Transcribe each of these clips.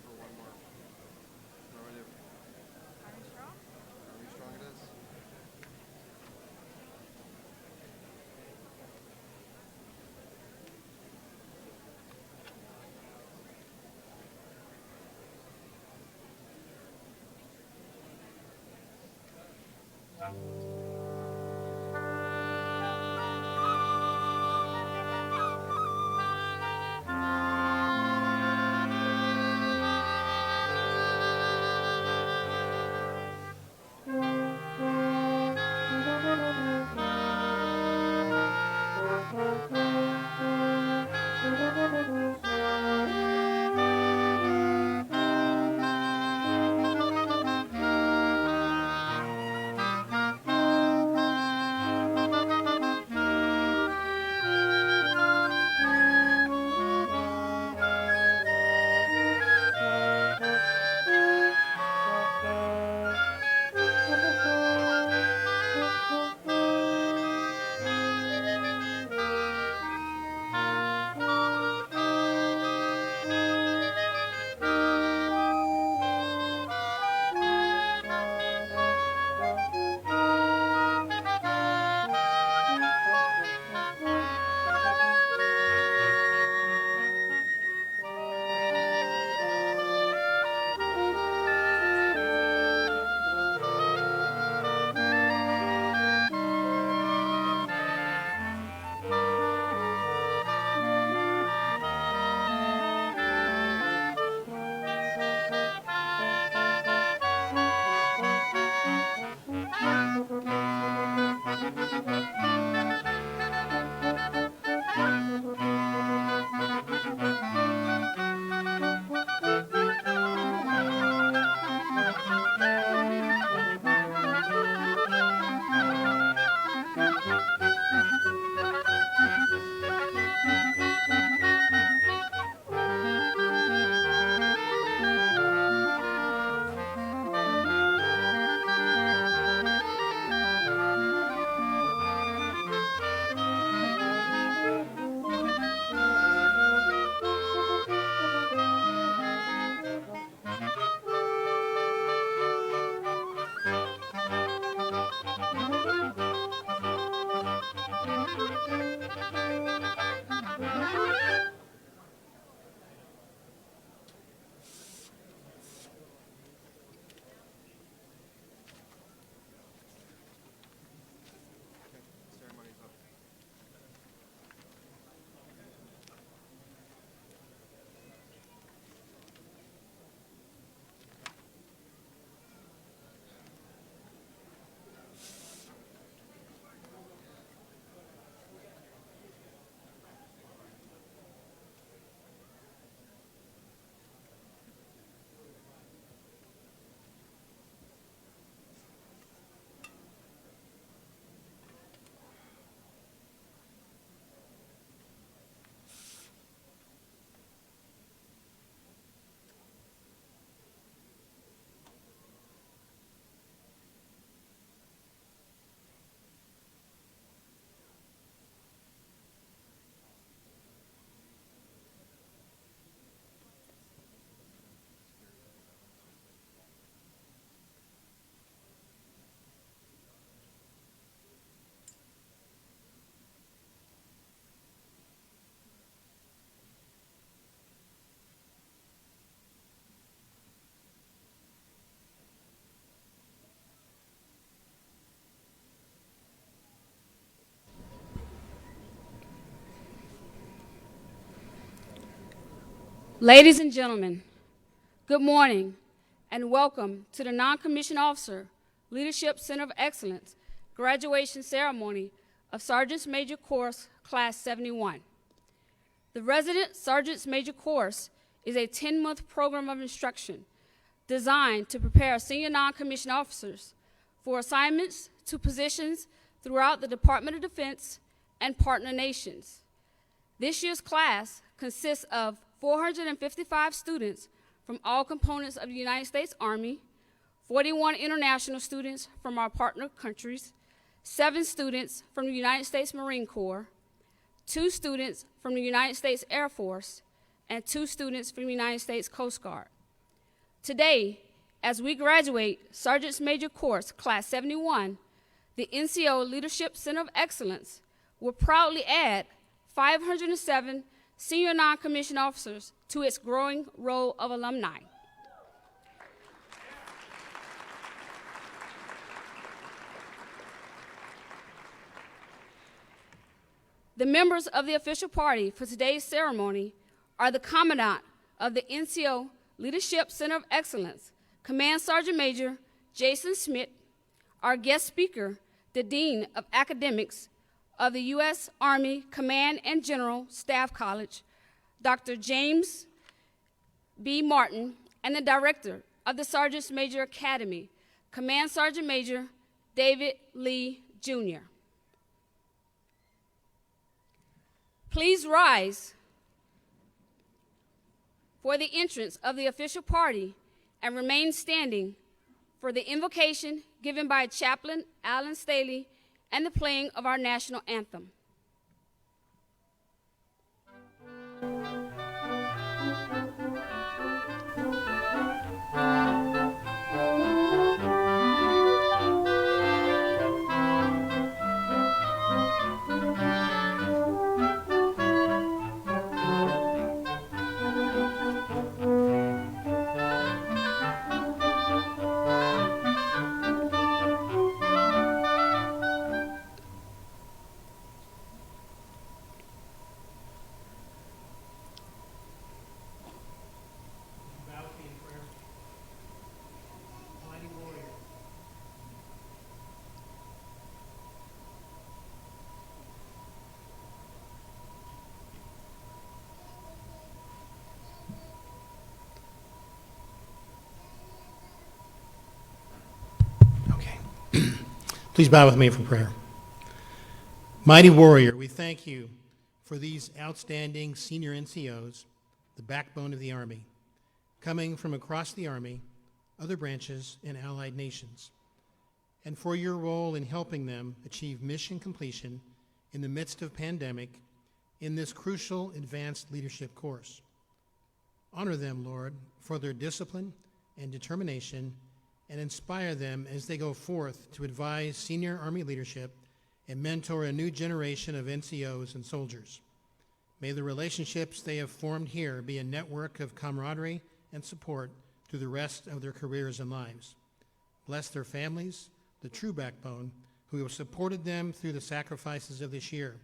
time for one more. Normative. Army strong? Army strong it is. Ceremony's up. Ladies and gentlemen, good morning and welcome to the Non-Commissioned Officer Leadership Center of Excellence graduation ceremony of Sergeant's Major Course Class 71. The Resident Sergeant's Major Course is a 10-month program of instruction designed to prepare senior non-commissioned officers for assignments to positions throughout the Department of Defense and partner nations. This year's class consists of 455 students from all components of the United States Army, 41 international students from our partner countries, 7 students from the United States Marine Corps, 2 students from the United States Air Force, and 2 students from the United States Coast Guard. Today, as we graduate Sergeant's Major Course, Class 71, the NCO Leadership Center of Excellence will proudly add 507 senior non-commissioned officers to its growing roll of alumni. The members of the official party for today's ceremony are the Commandant of the NCO Leadership Center of Excellence, Command Sergeant Major Jason Schmit, our guest speaker, the Dean of Academics of the U.S. Army Command and General Staff College, Dr. James B. Martin, and the Director of the Sergeants Major Academy, Command Sergeant Major David Lee, Jr. Please rise for the entrance of the official party and remain standing for the invocation given by Chaplain Alan Staley and the playing of our national anthem. Please bow with me for prayer. Mighty warrior, we thank you for these outstanding senior NCOs, the backbone of the Army, coming from across the Army, other branches, and allied nations, and for your role in helping them achieve mission completion in the midst of pandemic in this crucial advanced leadership course. Honor them, Lord, for their discipline and determination, and inspire them as they go forth to advise senior Army leadership and mentor a new generation of NCOs and soldiers. May the relationships they have formed here be a network of camaraderie and support through the rest of their careers and lives. Bless their families, the true backbone, who have supported them through the sacrifices of this year,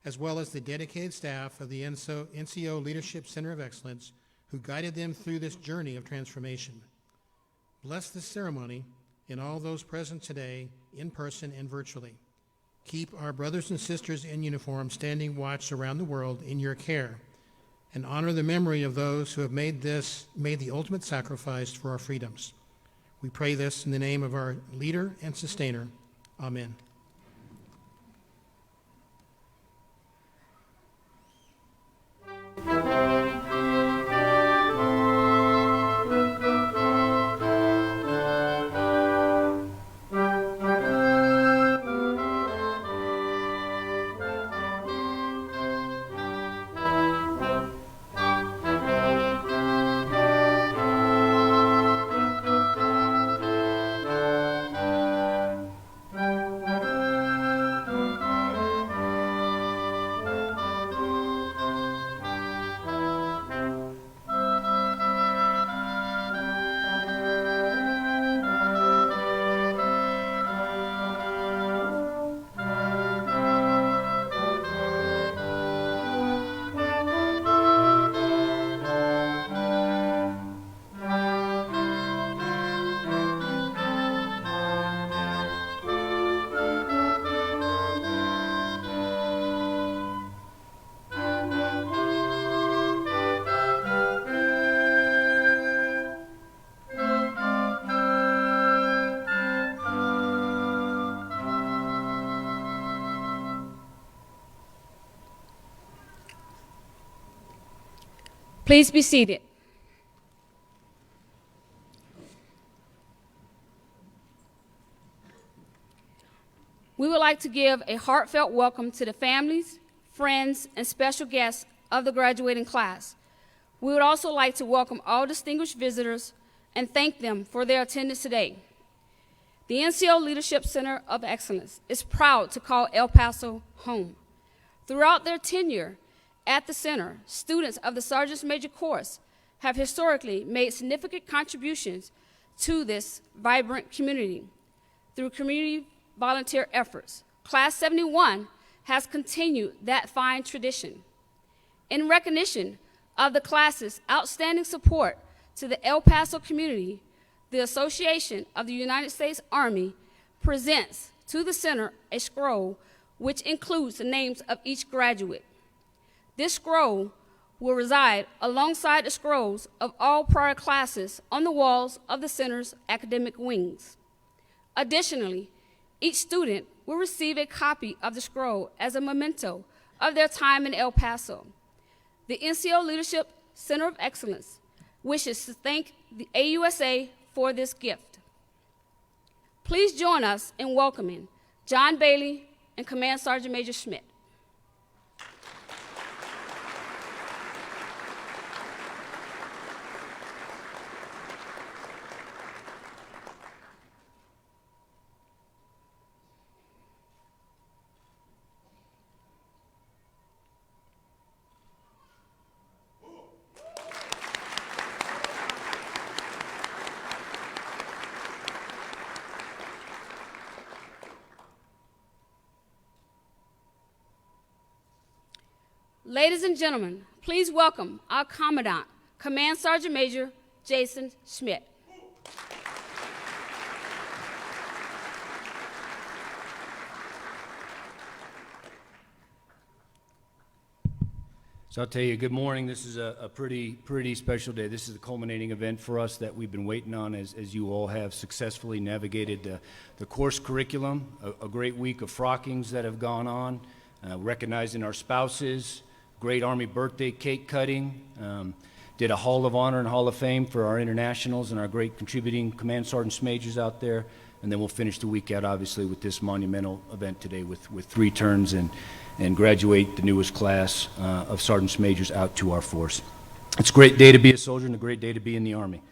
as well as the dedicated staff of the NCO Leadership Center of Excellence, who guided them through this journey of transformation. Bless this ceremony and all those present today, in person and virtually. Keep our brothers and sisters in uniform standing watch around the world in your care, and honor the memory of those who have made the ultimate sacrifice for our freedoms. We pray this in the name of our leader and sustainer. Amen. Please be seated. We would like to give a heartfelt welcome to the families, friends, and special guests of the graduating class. We would also like to welcome all distinguished visitors and thank them for their attendance today. The NCO Leadership Center of Excellence is proud to call El Paso home. Throughout their tenure at the center, students of the Sergeant's Major course have historically made significant contributions to this vibrant community through community volunteer efforts. Class 71 has continued that fine tradition. In recognition of the class's outstanding support to the El Paso community, the Association of the United States Army presents to the center a scroll which includes the names of each graduate. This scroll will reside alongside the scrolls of all prior classes on the walls of the center's academic wings. Additionally, each student will receive a copy of the scroll as a memento of their time in El Paso. The NCO Leadership Center of Excellence wishes to thank the AUSA for this gift. Please join us in welcoming John Bailey and Command Sergeant Major Schmit. Ladies and gentlemen, please welcome our Commandant, Command Sergeant Major Jason Schmit. So I'll tell you, good morning. This is a pretty special day. This is the culminating event for us that we've been waiting on as you all have successfully navigated the course curriculum, a great week of frockings that have gone on, recognizing our spouses, great Army birthday cake cutting, did a Hall of Honor and Hall of Fame for our internationals and our great contributing Command Sergeants Majors out there, and then we'll finish the week out obviously with this monumental event today with 3 turns and graduate the newest class of Sergeants Majors out to our force. It's a great day to be a soldier and a great day to be in the Army.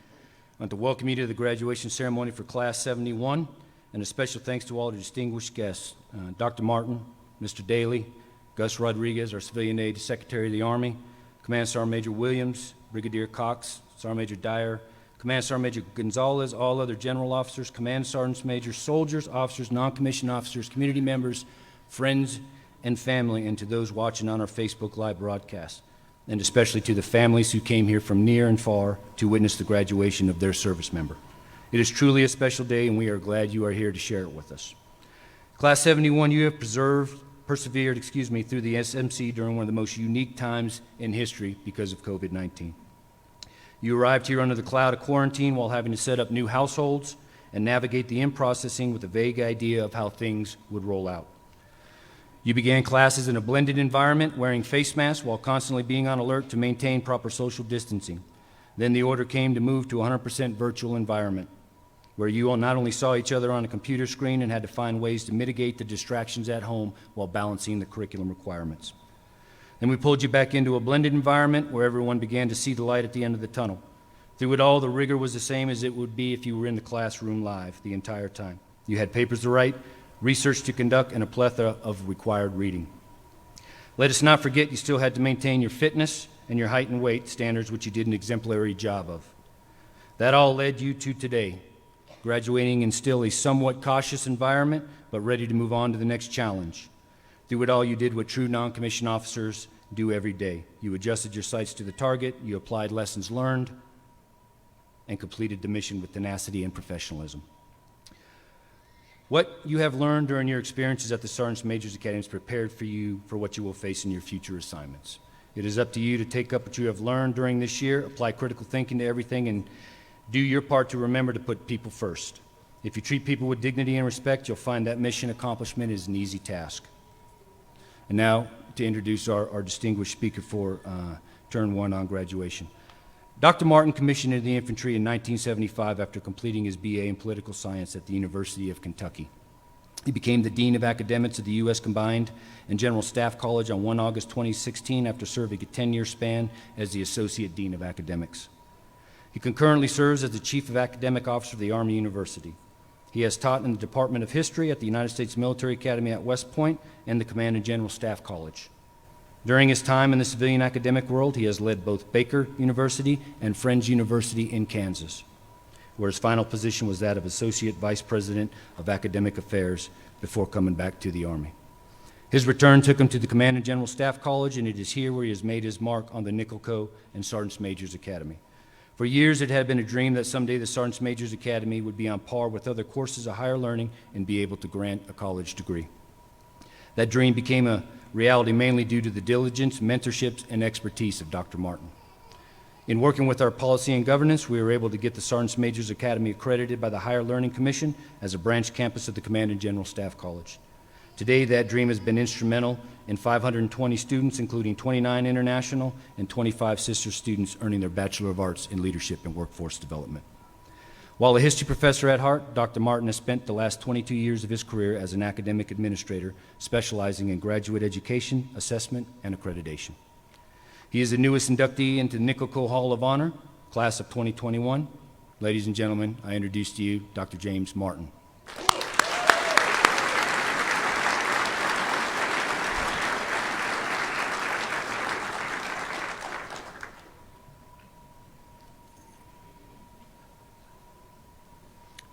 I want to welcome you to the graduation ceremony for Class 71, and a special thanks to all the distinguished guests, Dr. Martin, Mr. Daly, Gus Rodriguez, our civilian aide to Secretary of the Army, Command Sergeant Major Williams, Brigadier Cox, Sergeant Major Dyer, Command Sergeant Major Gonzalez, all other general officers, Command Sergeants Major, soldiers, officers, non-commissioned officers, community members, friends, and family, and to those watching on our Facebook Live broadcast, and especially to the families who came here from near and far to witness the graduation of their service member. It is truly a special day, and we are glad you are here to share it with us. Class 71, you have persevered through the SMC during one of the most unique times in history because of COVID-19. You arrived here under the cloud of quarantine while having to set up new households and navigate the in-processing with a vague idea of how things would roll out. You began classes in a blended environment, wearing face masks while constantly being on alert to maintain proper social distancing. Then the order came to move to a 100% virtual environment, where you all not only saw each other on a computer screen and had to find ways to mitigate the distractions at home while balancing the curriculum requirements. Then we pulled you back into a blended environment where everyone began to see the light at the end of the tunnel. Through it all, the rigor was the same as it would be if you were in the classroom live the entire time. You had papers to write, research to conduct, and a plethora of required reading. Let us not forget you still had to maintain your fitness and your height and weight standards, which you did an exemplary job of. That all led you to today, graduating in still a somewhat cautious environment, but ready to move on to the next challenge. Through it all, you did what true non-commissioned officers do every day. You adjusted your sights to the target, you applied lessons learned, and completed the mission with tenacity and professionalism. What you have learned during your experiences at the Sergeants Majors Academy is prepared for you for what you will face in your future assignments. It is up to you to take up what you have learned during this year, apply critical thinking to everything, and do your part to remember to put people first. If you treat people with dignity and respect, you'll find that mission accomplishment is an easy task. And now to introduce our distinguished speaker for Turn 1 on graduation. Dr. Martin commissioned into the infantry in 1975 after completing his BA in political science at the University of Kentucky. He became the Dean of Academics of the U.S. Combined and General Staff College on 1 August 2016 after serving a 10-year span as the Associate Dean of Academics. He concurrently serves as the Chief of Academic Officer of the Army University. He has taught in the Department of History at the United States Military Academy at West Point and the Command and General Staff College. During his time in the civilian academic world, he has led both Baker University and Friends University in Kansas, where his final position was that of Associate Vice President of Academic Affairs before coming back to the Army. His return took him to the Command and General Staff College, and it is here where he has made his mark on the Nickel Co. and Sergeants Majors Academy. For years, it had been a dream that someday the Sergeants Majors Academy would be on par with other courses of higher learning and be able to grant a college degree. That dream became a reality mainly due to the diligence, mentorships, and expertise of Dr. Martin. In working with our policy and governance, we were able to get the Sergeants Majors Academy accredited by the Higher Learning Commission as a branch campus of the Command and General Staff College. Today, that dream has been instrumental in 520 students, including 29 international and 25 sister students earning their Bachelor of Arts in Leadership and Workforce Development. While a history professor at heart, Dr. Martin has spent the last 22 years of his career as an academic administrator, specializing in graduate education, assessment, and accreditation. He is the newest inductee into the Nickel Co. Hall of Honor, class of 2021. Ladies and gentlemen, I introduce to you Dr. James Martin.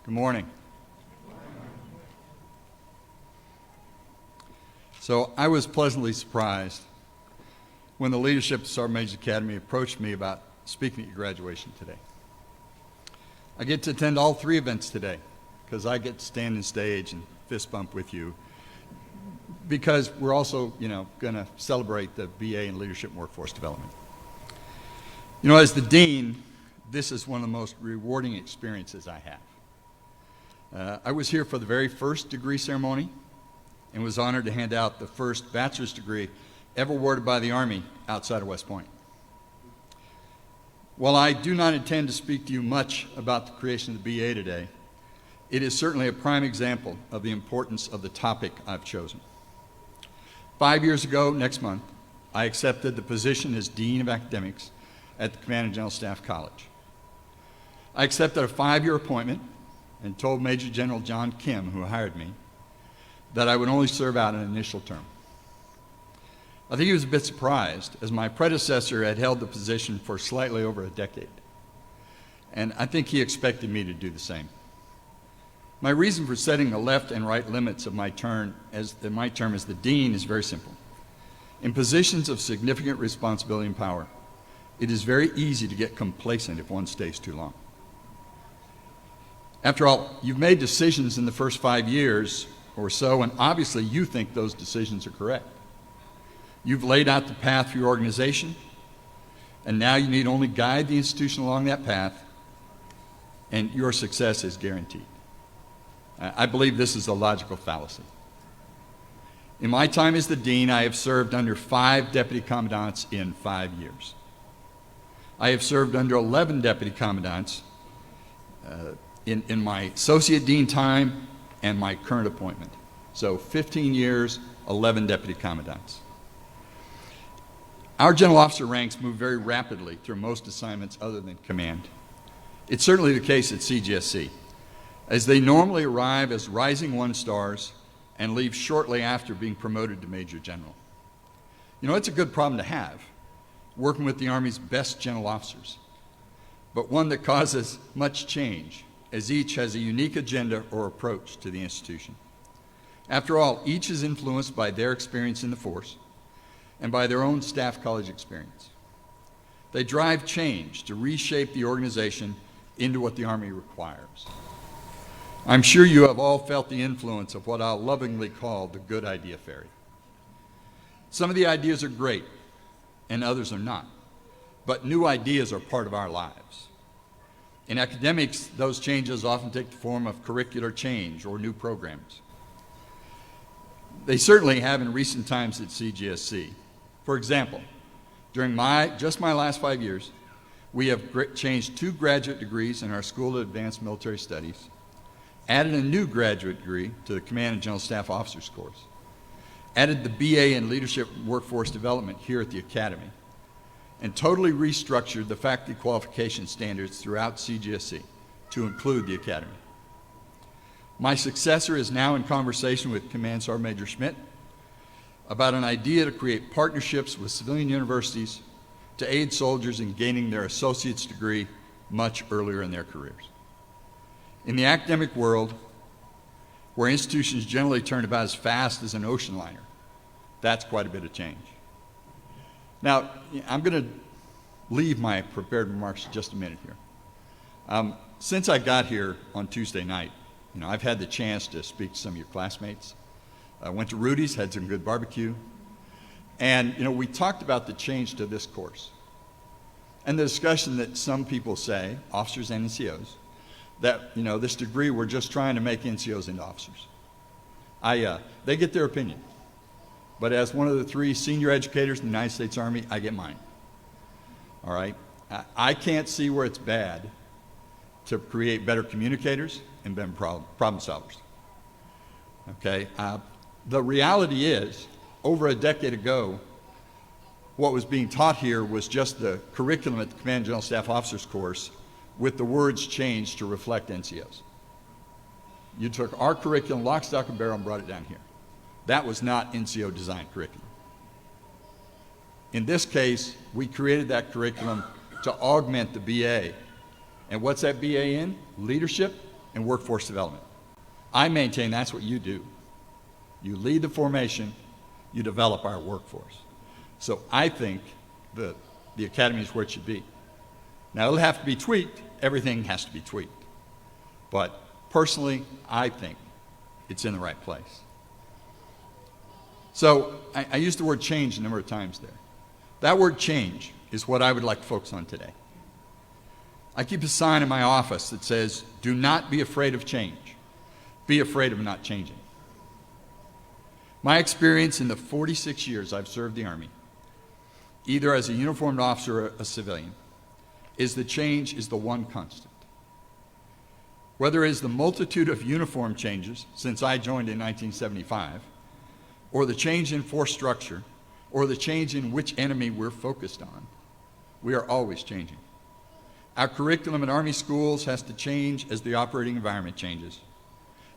Good morning. So I was pleasantly surprised when the leadership of the Sergeant Majors Academy approached me about speaking at your graduation today. I get to attend all 3 events today because I get to stand on stage and fist bump with you because we're also, going to celebrate the BA in Leadership and Workforce Development. As the Dean, this is one of the most rewarding experiences I have. I was here for the very first degree ceremony and was honored to hand out the first bachelor's degree ever awarded by the Army outside of West Point. While I do not intend to speak to you much about the creation of the BA today, it is certainly a prime example of the importance of the topic I've chosen. 5 years ago, next month, I accepted the position as Dean of Academics at the Command and General Staff College. I accepted a 5-year appointment and told Major General John Kim, who hired me, that I would only serve out an initial term. I think he was a bit surprised, as my predecessor had held the position for slightly over a decade, and I think he expected me to do the same. My reason for setting the left and right limits of my term as the Dean is very simple. In positions of significant responsibility and power, it is very easy to get complacent if one stays too long. After all, you've made decisions in the first 5 years or so, and obviously you think those decisions are correct. You've laid out the path for your organization, and now you need only guide the institution along that path, and your success is guaranteed. I believe this is a logical fallacy. In my time as the Dean, I have served under 5 deputy commandants in 5 years. I have served under 11 deputy commandants in my associate dean time and my current appointment. So 15 years, 11 deputy commandants. Our general officer ranks move very rapidly through most assignments other than command. It's certainly the case at CGSC, as they normally arrive as rising 1-stars and leave shortly after being promoted to major general. It's a good problem to have, working with the Army's best general officers, but one that causes much change, as each has a unique agenda or approach to the institution. After all, each is influenced by their experience in the force and by their own staff college experience. They drive change to reshape the organization into what the Army requires. I'm sure you have all felt the influence of what I'll lovingly call the good idea fairy. Some of the ideas are great, and others are not, but new ideas are part of our lives. In academics, those changes often take the form of curricular change or new programs. They certainly have in recent times at CGSC. For example, during just my last 5 years, we have changed 2 graduate degrees in our School of Advanced Military Studies, added a new graduate degree to the Command and General Staff Officers course, added the BA in Leadership and Workforce Development here at the Academy, and totally restructured the faculty qualification standards throughout CGSC to include the Academy. My successor is now in conversation with Command Sergeant Major Schmit about an idea to create partnerships with civilian universities to aid soldiers in gaining their associate's degree much earlier in their careers. In the academic world, where institutions generally turn about as fast as an ocean liner, that's quite a bit of change. Now, I'm going to leave my prepared remarks just a minute here. Since I got here on Tuesday night, I've had the chance to speak to some of your classmates. I went to Rudy's, had some good barbecue, and we talked about the change to this course and the discussion that some people say, officers and NCOs, that this degree we're just trying to make NCOs into officers. They get their opinion, but as one of the 3 senior educators in the United States Army, I get mine. All right, I can't see where it's bad to create better communicators and better problem solvers. Okay, the reality is, over a decade ago, what was being taught here was just the curriculum at the Command General Staff Officers course with the words changed to reflect NCOs. You took our curriculum, lock, stock, and barrel, and brought it down here. That was not NCO designed curriculum. In this case, we created that curriculum to augment the BA. And what's that BA in? Leadership and workforce development. I maintain that's what you do. You lead the formation, you develop our workforce. So I think the Academy is where it should be. Now, it'll have to be tweaked. Everything has to be tweaked. But personally, I think it's in the right place. So I used the word change a number of times there. That word change is what I would like to focus on today. I keep a sign in my office that says, do not be afraid of change. Be afraid of not changing. My experience in the 46 years I've served the Army, either as a uniformed officer or a civilian, is that change is the one constant. Whether it is the multitude of uniform changes since I joined in 1975, or the change in force structure, or the change in which enemy we're focused on, we are always changing. Our curriculum in Army schools has to change as the operating environment changes,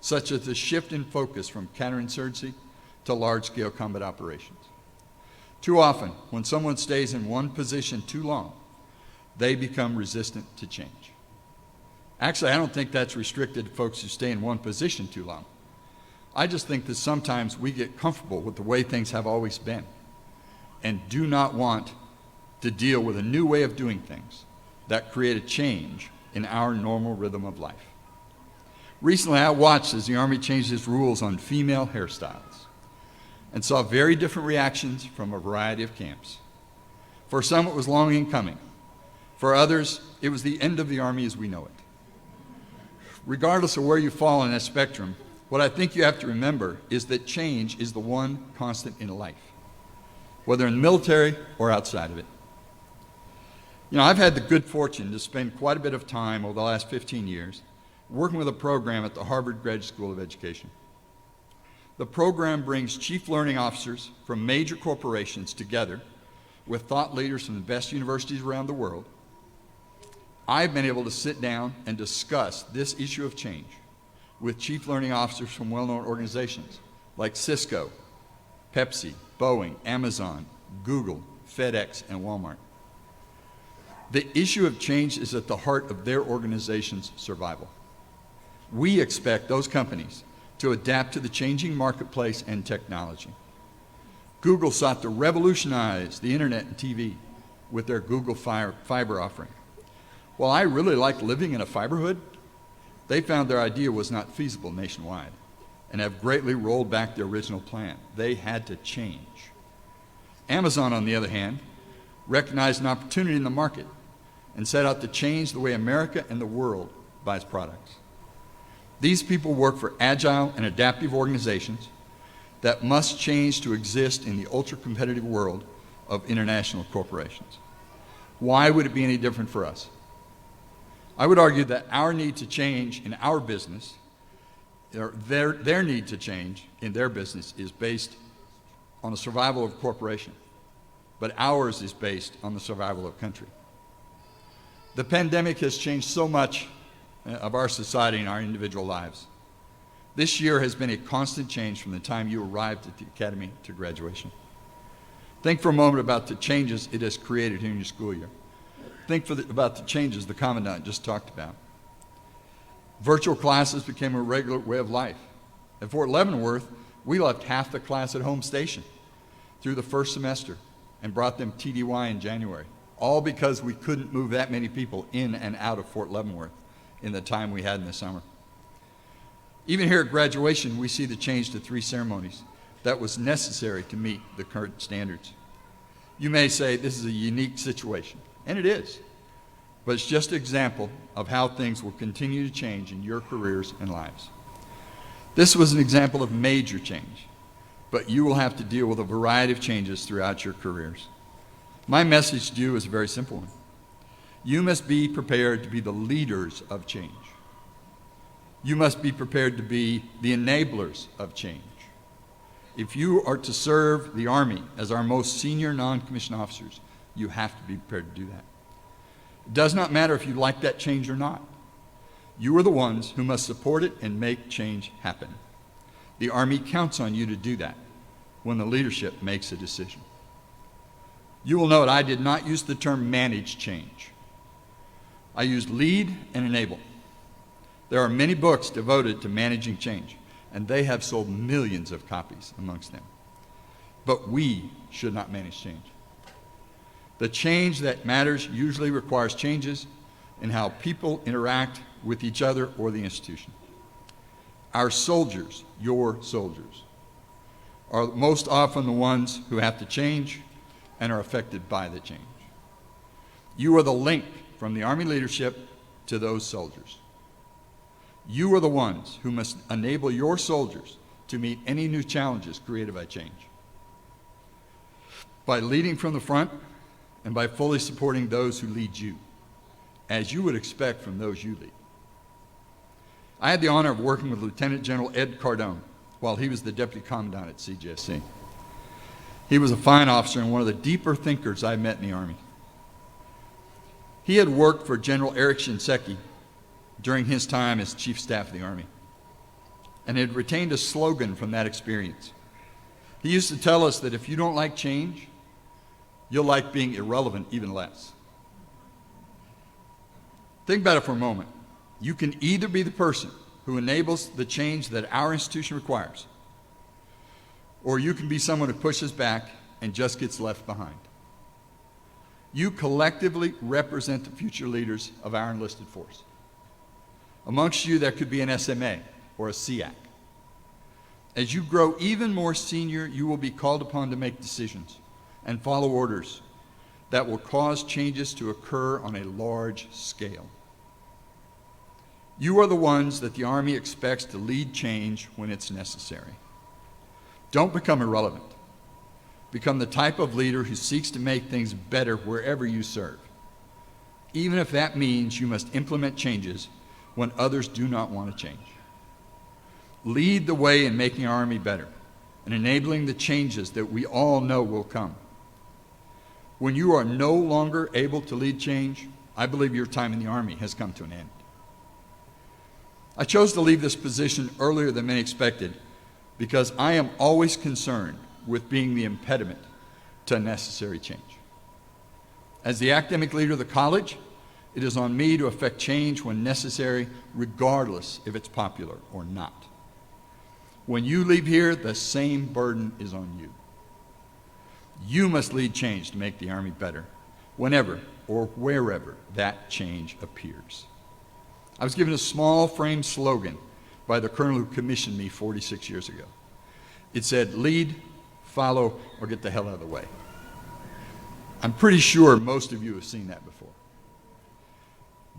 such as the shift in focus from counterinsurgency to large-scale combat operations. Too often, when someone stays in one position too long, they become resistant to change. Actually, I don't think that's restricted to folks who stay in one position too long. I just think that sometimes we get comfortable with the way things have always been and do not want to deal with a new way of doing things that create a change in our normal rhythm of life. Recently, I watched as the Army changed its rules on female hairstyles and saw very different reactions from a variety of camps. For some, it was long in coming. For others, it was the end of the Army as we know it. Regardless of where you fall in that spectrum, what I think you have to remember is that change is the one constant in life, whether in the military or outside of it. I've had the good fortune to spend quite a bit of time over the last 15 years working with a program at the Harvard Graduate School of Education. The program brings chief learning officers from major corporations together with thought leaders from the best universities around the world. I've been able to sit down and discuss this issue of change with chief learning officers from well-known organizations like Cisco, Pepsi, Boeing, Amazon, Google, FedEx, and Walmart. The issue of change is at the heart of their organization's survival. We expect those companies to adapt to the changing marketplace and technology. Google sought to revolutionize the internet and TV with their Google Fiber offering. While I really like living in a fiberhood, they found their idea was not feasible nationwide and have greatly rolled back their original plan. They had to change. Amazon, on the other hand, recognized an opportunity in the market and set out to change the way America and the world buys products. These people work for agile and adaptive organizations that must change to exist in the ultra-competitive world of international corporations. Why would it be any different for us? I would argue that our need to change in our business, or their need to change in their business, is based on the survival of a corporation. but ours is based on the survival of country. The pandemic has changed so much of our society and our individual lives. This year has been a constant change from the time you arrived at the academy to graduation. Think for a moment about the changes it has created in your school year. Think about the changes the Commandant just talked about. Virtual classes became a regular way of life. At Fort Leavenworth, we left half the class at home station through the first semester and brought them TDY in January, all because we couldn't move that many people in and out of Fort Leavenworth in the time we had in the summer. Even here at graduation, we see the change to 3 ceremonies that was necessary to meet the current standards. You may say this is a unique situation, and it is, but it's just an example of how things will continue to change in your careers and lives. This was an example of major change, but you will have to deal with a variety of changes throughout your careers. My message to you is a very simple one. You must be prepared to be the leaders of change. You must be prepared to be the enablers of change. If you are to serve the Army as our most senior non-commissioned officers, you have to be prepared to do that. It does not matter if you like that change or not. You are the ones who must support it and make change happen. The Army counts on you to do that when the leadership makes a decision. You will note I did not use the term manage change. I used lead and enable. There are many books devoted to managing change, and they have sold millions of copies amongst them. But we should not manage change. The change that matters usually requires changes in how people interact with each other or the institution. Our soldiers, your soldiers, are most often the ones who have to change and are affected by the change. You are the link from the Army leadership to those soldiers. You are the ones who must enable your soldiers to meet any new challenges created by change. By leading from the front and by fully supporting those who lead you, as you would expect from those you lead. I had the honor of working with Lieutenant General Ed Cardone while he was the Deputy Commandant at CGSC. He was a fine officer and one of the deeper thinkers I met in the Army. He had worked for General Eric Shinseki during his time as Chief Staff of the Army and had retained a slogan from that experience. He used to tell us that if you don't like change, you'll like being irrelevant even less. Think about it for a moment. You can either be the person who enables the change that our institution requires, or you can be someone who pushes back and just gets left behind. You collectively represent the future leaders of our enlisted force. Amongst you, there could be an SMA or a SEAC. As you grow even more senior, you will be called upon to make decisions and follow orders that will cause changes to occur on a large scale. You are the ones that the Army expects to lead change when it's necessary. Don't become irrelevant. Become the type of leader who seeks to make things better wherever you serve, even if that means you must implement changes when others do not want to change. Lead the way in making our Army better and enabling the changes that we all know will come. When you are no longer able to lead change, I believe your time in the Army has come to an end. I chose to leave this position earlier than many expected because I am always concerned with being the impediment to necessary change. As the academic leader of the college, it is on me to effect change when necessary, regardless if it's popular or not. When you leave here, the same burden is on you. You must lead change to make the Army better, whenever or wherever that change appears. I was given a small frame slogan by the colonel who commissioned me 46 years ago. It said, lead, follow, or get the hell out of the way. I'm pretty sure most of you have seen that before.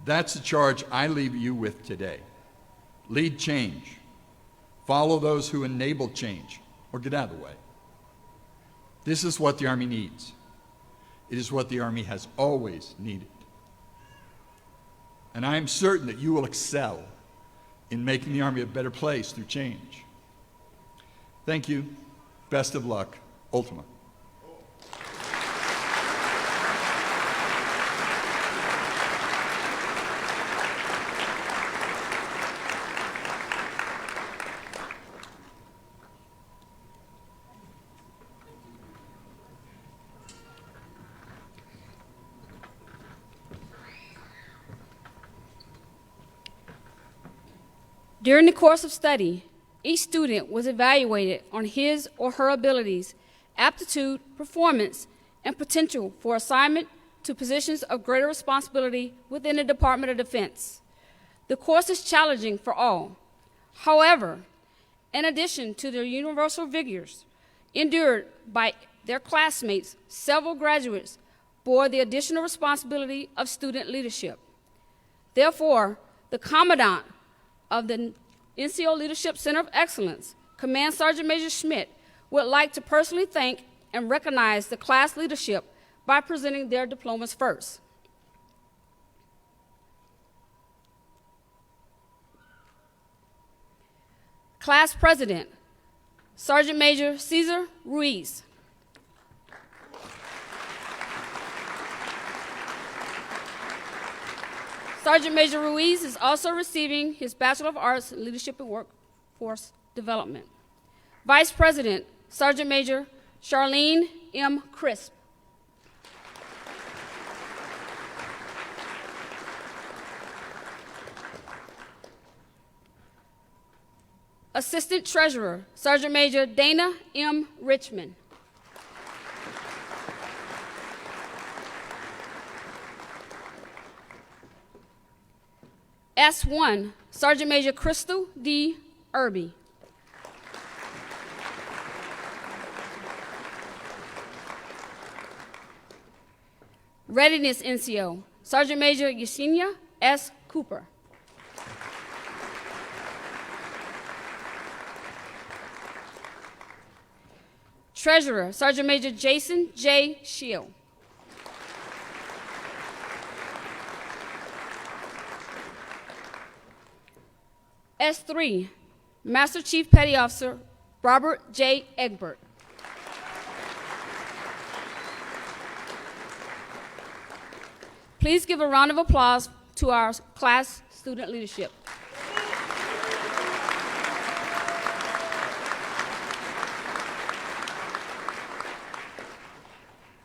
That's the charge I leave you with today. Lead change. Follow those who enable change, or get out of the way. This is what the Army needs. It is what the Army has always needed. And I am certain that you will excel in making the Army a better place through change. Thank you. Best of luck. Ultima. During the course of study, each student was evaluated on his or her abilities, aptitude, performance, and potential for assignment to positions of greater responsibility within the Department of Defense. The course is challenging for all. However, in addition to the universal vigors endured by their classmates, several graduates bore the additional responsibility of student leadership. Therefore, the Commandant of the NCO Leadership Center of Excellence, Command Sergeant Major Schmit, would like to personally thank and recognize the class leadership by presenting their diplomas first. Class President, Sergeant Major Cesar Ruiz. Sergeant Major Ruiz is also receiving his Bachelor of Arts in Leadership and Workforce Development. Vice President, Sergeant Major Charlene M. Crisp. Assistant Treasurer, Sergeant Major Dana M. Richmond. S1, Sergeant Major Crystal D. Irby. Readiness NCO, Sergeant Major Yesenia S. Cooper. Treasurer, Sergeant Major Jason J. Shield. S3, Master Chief Petty Officer Robert J. Egbert. Please give a round of applause to our class student leadership.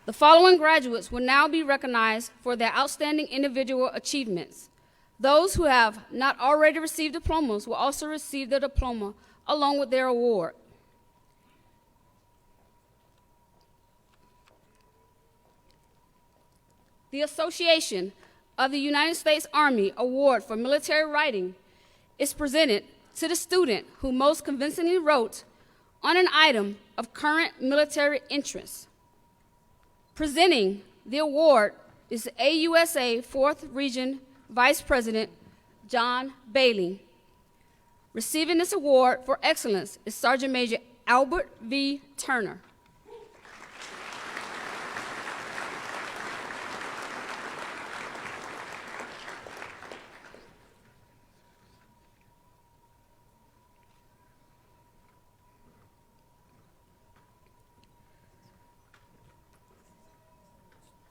The following graduates will now be recognized for their outstanding individual achievements. Those who have not already received diplomas will also receive their diploma along with their award. The Association of the United States Army Award for Military Writing is presented to the student who most convincingly wrote on an item of current military interest. Presenting the award is the AUSA 4th Region Vice President John Bailey. Receiving this award for excellence is Sergeant Major Albert V. Turner.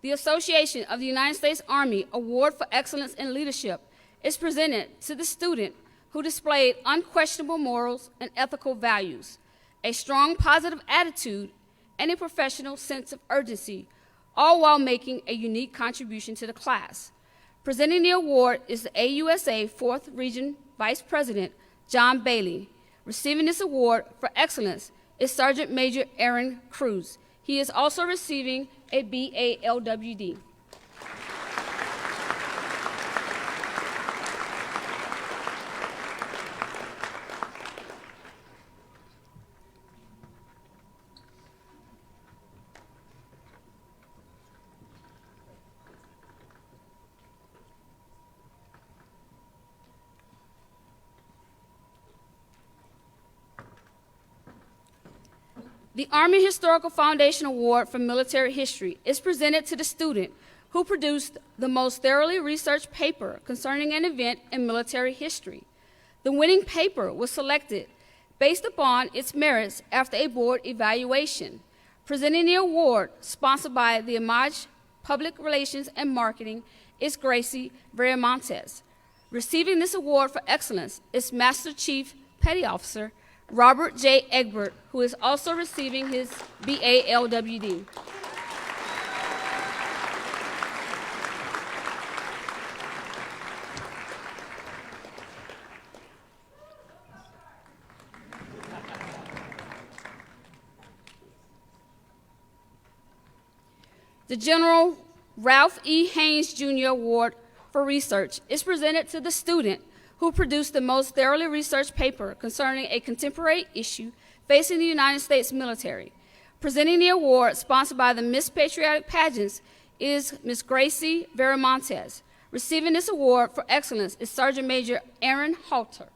The Association of the United States Army Award for Excellence in Leadership is presented to the student who displayed unquestionable morals and ethical values, a strong positive attitude, and a professional sense of urgency, all while making a unique contribution to the class. Presenting the award is the AUSA 4th Region Vice President John Bailey. Receiving this award for excellence is Sergeant Major Aaron Cruz. He is also receiving a BALWD. The Army Historical Foundation Award for Military History is presented to the student who produced the most thoroughly researched paper concerning an event in military history. The winning paper was selected based upon its merits after a board evaluation. Presenting the award, sponsored by the Image Public Relations and Marketing, is Gracie Verimontes. Receiving this award for excellence is Master Chief Petty Officer Robert J. Egbert, who is also receiving his BALWD. The General Ralph E. Haynes Jr. Award for Research is presented to the student who produced the most thoroughly researched paper concerning a contemporary issue facing the United States military. Presenting the award, sponsored by the Miss Patriotic Pageants, is Ms. Gracie Veramontes. Receiving this award for excellence is Sergeant Major Aaron Halter.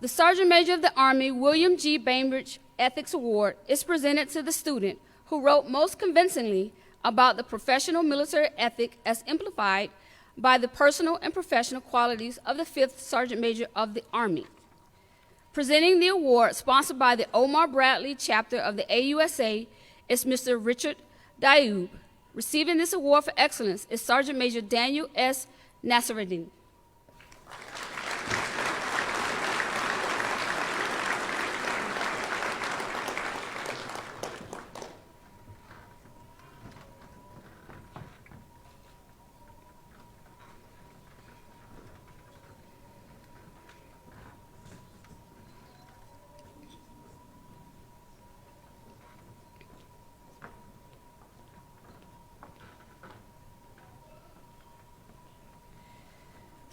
The Sergeant Major of the Army William G. Banbridge Ethics Award is presented to the student who wrote most convincingly about the professional military ethic as amplified by the personal and professional qualities of the 5th Sergeant Major of the Army. Presenting the award, sponsored by the Omar Bradley chapter of the AUSA, is Mr. Richard Dayoub. Receiving this award for excellence is Sergeant Major Daniel S. Nassereddin.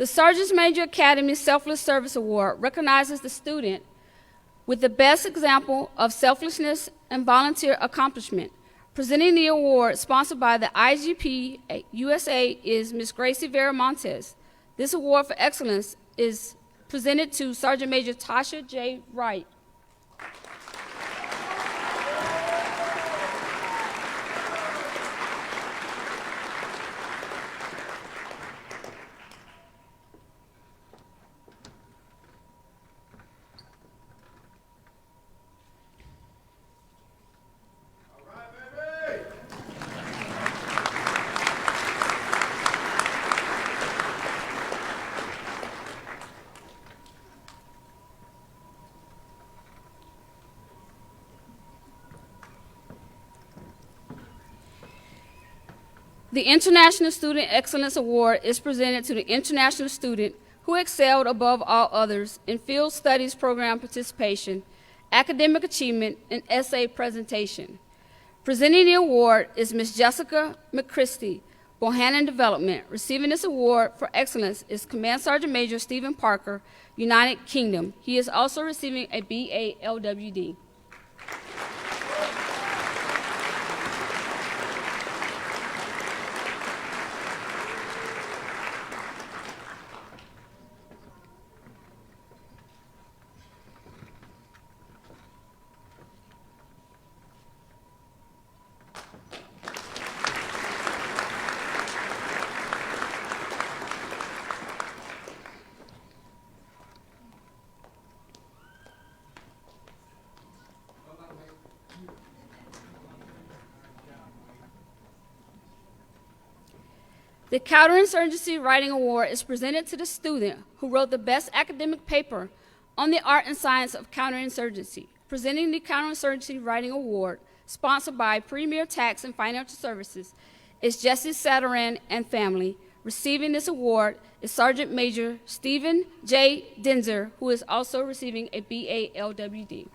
The Sergeant Major Academy Selfless Service Award recognizes the student with the best example of selflessness and volunteer accomplishment. Presenting the award, sponsored by the IGP USA, is Ms. Gracie Veramontes. This award for excellence is presented to Sergeant Major Tasha J. Wright. The International Student Excellence Award is presented to the international student who excelled above all others in field studies program participation, academic achievement, and essay presentation. Presenting the award is Ms. Jessica McChristie, Bohannon Development. Receiving this award for excellence is Command Sergeant Major Stephen Parker, United Kingdom. He is also receiving a BA LWD. The Counterinsurgency Writing Award is presented to the student who wrote the best academic paper on the art and science of counterinsurgency. Presenting the Counterinsurgency Writing Award, sponsored by Premier Tax and Financial Services, is Jesse Sadaran and family. Receiving this award is Sergeant Major Stephen J. Denzer, who is also receiving a BA LWD.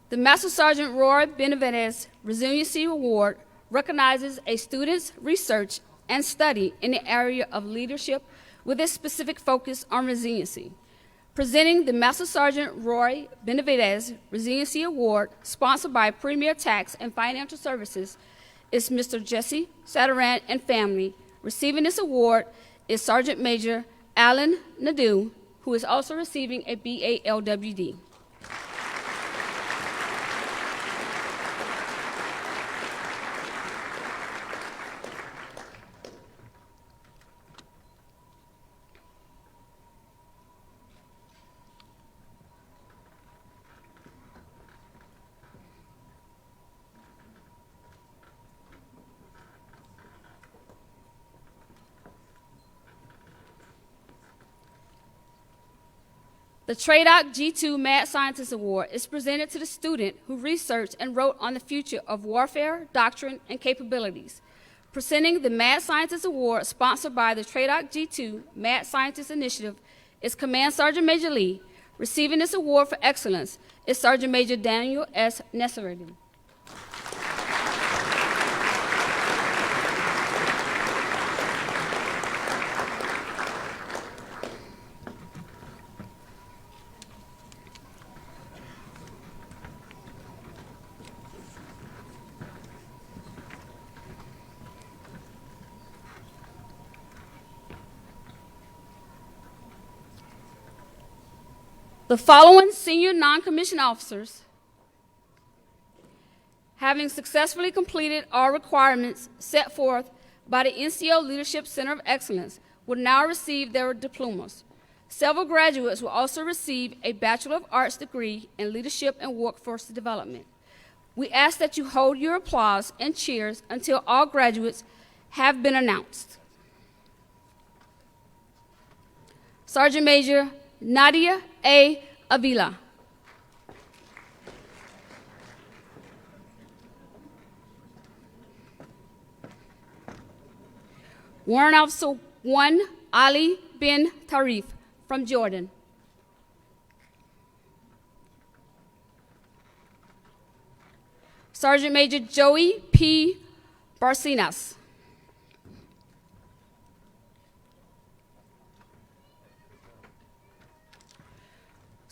The Master Sergeant Roy Benavides Resiliency Award recognizes a student's research and study in the area of leadership with a specific focus on resiliency. Presenting the Master Sergeant Roy Benavides Resiliency Award, sponsored by Premier Tax and Financial Services, is Mr. Jesse Sadaran and family. Receiving this award is Sergeant Major Alan Nadeau, who is also receiving a BA LWD. The TRADOC G2 Mad Scientist Award is presented to the student who researched and wrote on the future of warfare, doctrine, and capabilities. Presenting the Mad Scientist Award, sponsored by the TRADOC G2 Mad Scientist Initiative, is Command Sergeant Major Lee. Receiving this award for excellence is Sergeant Major Daniel S. Nesseridin. The following senior non-commissioned officers, having successfully completed all requirements set forth by the NCO Leadership Center of Excellence, will now receive their diplomas. Several graduates will also receive a Bachelor of Arts degree in Leadership and Workforce Development. We ask that you hold your applause and cheers until all graduates have been announced. Sergeant Major Nadia A. Avila. Warrant Officer 1 Ali bin Tarif from Jordan. Sergeant Major Joey P. Barcinas.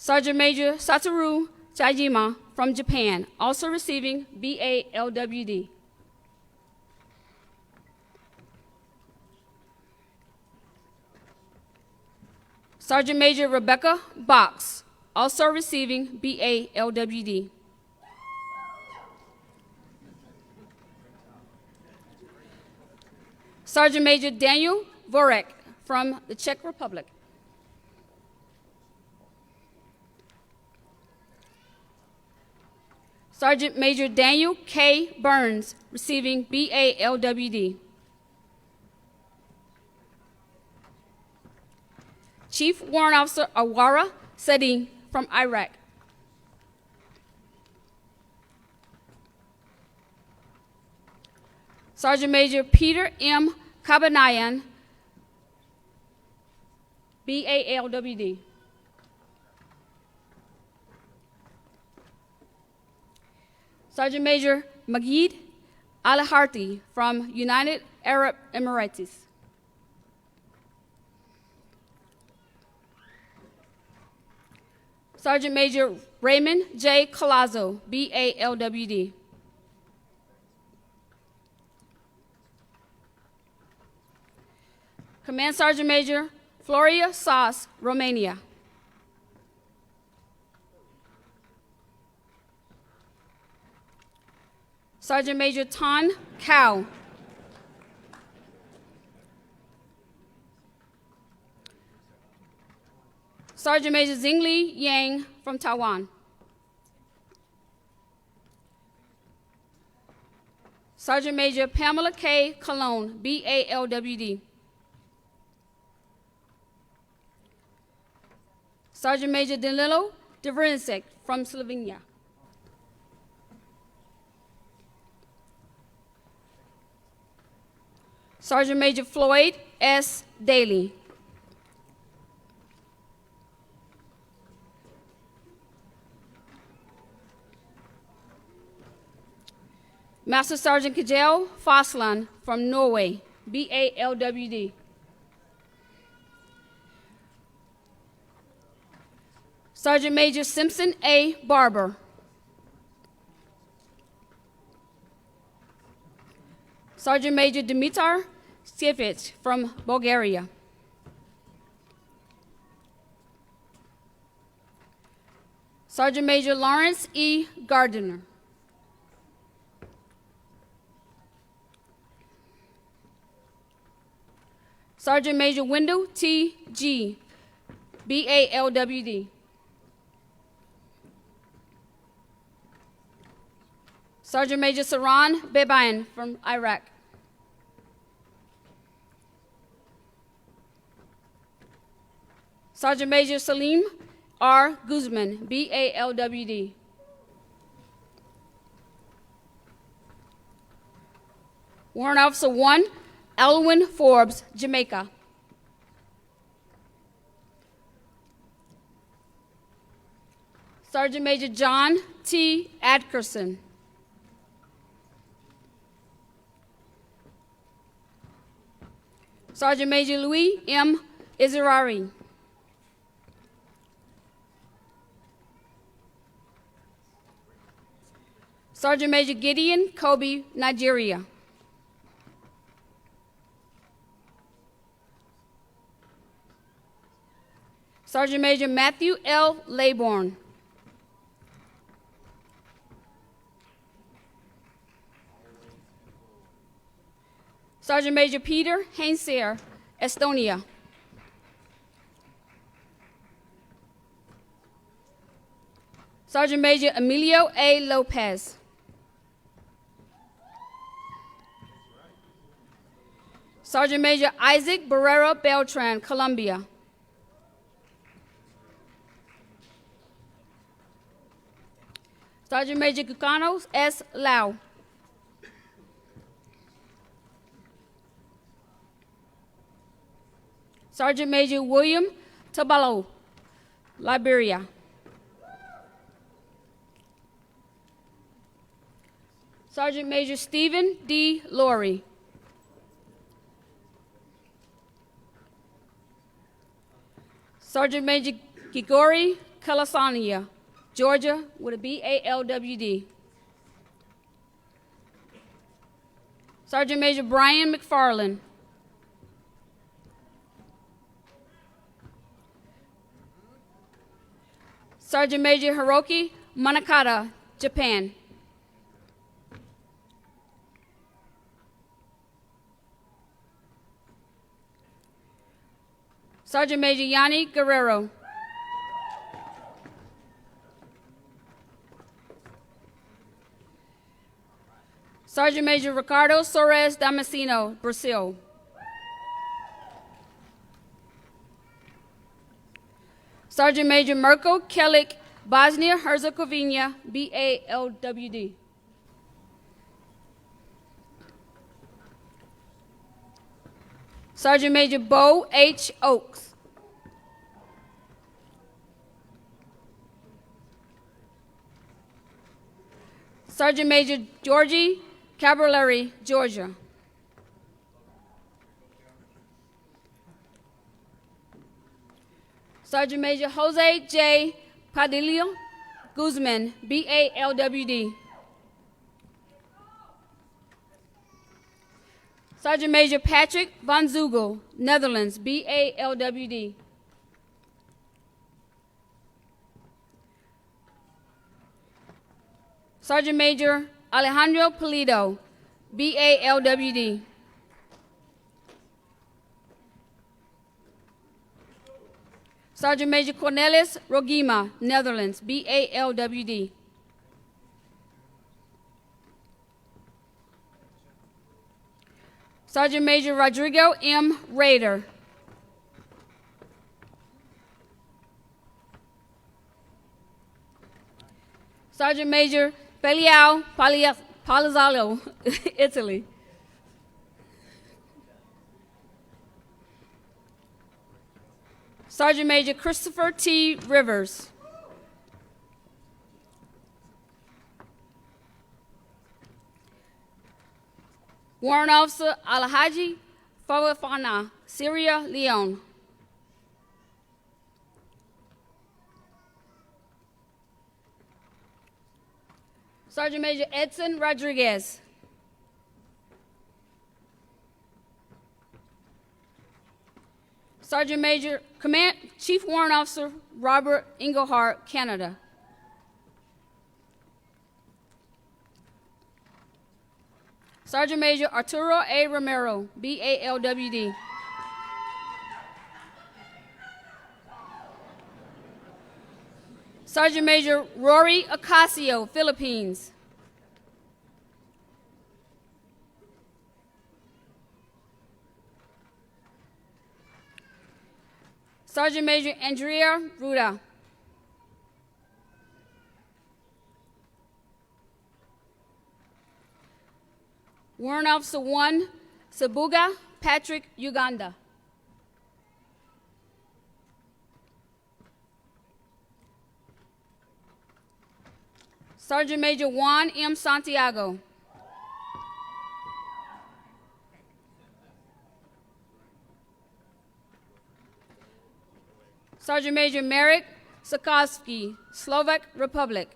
Sergeant Major Satoru Chajima from Japan, also receiving BA LWD. Sergeant Major Rebecca Box, also receiving BA LWD. Sergeant Major Daniel Vorek from the Czech Republic. Sergeant Major Daniel K. Burns, receiving BA LWD. Chief Warrant Officer Awara Sadin from Iraq. Sergeant Major Peter M. Kabanayan, BA LWD. Sergeant Major Magid Al-Harti from United Arab Emirates. Sergeant Major Raymond J. Colazzo, BA LWD. Command Sergeant Major Floria Sas, Romania. Sergeant Major Tan Cao. Sergeant Major Zingli Yang from Taiwan. Sergeant Major Pamela K. Colon, BA LWD. Sergeant Major Danilo Devrinsek from Slovenia. Sergeant Major Floyd S. Daly. Master Sergeant Kajel Fosland from Norway, BA LWD. Sergeant Major Simpson A. Barber. Sergeant Major Dimitar Skivich from Bulgaria. Sergeant Major Lawrence E. Gardiner. Sergeant Major Wendell T. G., BA LWD. Sergeant Major Saran Bebayan from Iraq. Sergeant Major Salim R. Guzman, BALWD. Warrant Officer 1, Elwyn Forbes, Jamaica. Sergeant Major John T. Atkerson. Sergeant Major Louis M. Izirari. Sergeant Major Gideon Kobe, Nigeria. Sergeant Major Matthew L. Laybourne. Sergeant Major Peter Hainser, Estonia. Sergeant Major Emilio A. Lopez. Sergeant Major Isaac Barrera Beltran, Colombia. Sergeant Major Gucanos S. Lau. Sergeant Major William Tabalo, Liberia. Sergeant Major Stephen D. Laurie. Sergeant Major Gigori Kalasania, Georgia, with a BALWD. Sergeant Major Brian McFarland. Sergeant Major Hiroki Manakata, Japan. Sergeant Major Yanni Guerrero. Sergeant Major Ricardo Soares Damasceno, Brazil. Sergeant Major Mirko Kelik, Bosnia-Herzegovina, BALWD. Sergeant Major Bo H. Oaks. Sergeant Major Georgie Caballari, Georgia. Sergeant Major Jose J. Padillo Guzman, BALWD. Sergeant Major Patrick Van Zugel, Netherlands, BALWD. Sergeant Major Alejandro Pulido, BALWD. Sergeant Major Cornelis Rogima, Netherlands, BALWD. Sergeant Major Rodrigo M. Rader. Sergeant Major Feliao Palazzolo, Italy. Sergeant Major Christopher T. Rivers. Warrant Officer Alhaji Fawafana, Sierra Leone. Sergeant Major Edson Rodriguez. Sergeant Major Chief Warrant Officer Robert Engelhardt, Canada. Sergeant Major Arturo A. Romero, BALWD. Sergeant Major Rory Ocasio, Philippines. Sergeant Major Andrea Ruda. Warrant Officer 1, Sabuga Patrick, Uganda. Sergeant Major Juan M. Santiago. Sergeant Major Marek Sokovsky, Slovak Republic.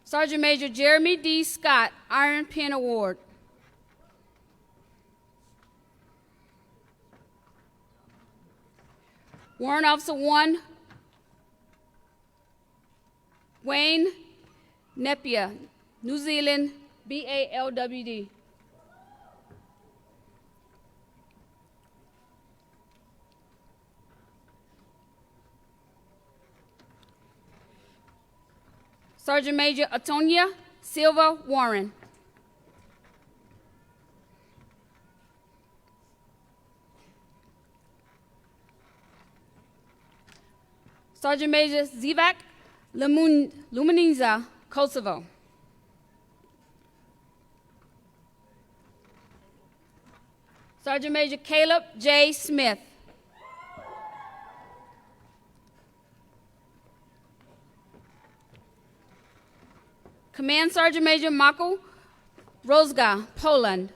Sergeant Major Jeremy D. Scott, Iron Pen Award. Warrant Officer 1, Wayne Napier, New Zealand, BALWD. Sergeant Major Atonia Silva Warren. Sergeant Major Zivak Luminiza, Kosovo. Sergeant Major Caleb J. Smith. Command Sergeant Major Mako Rozga, Poland.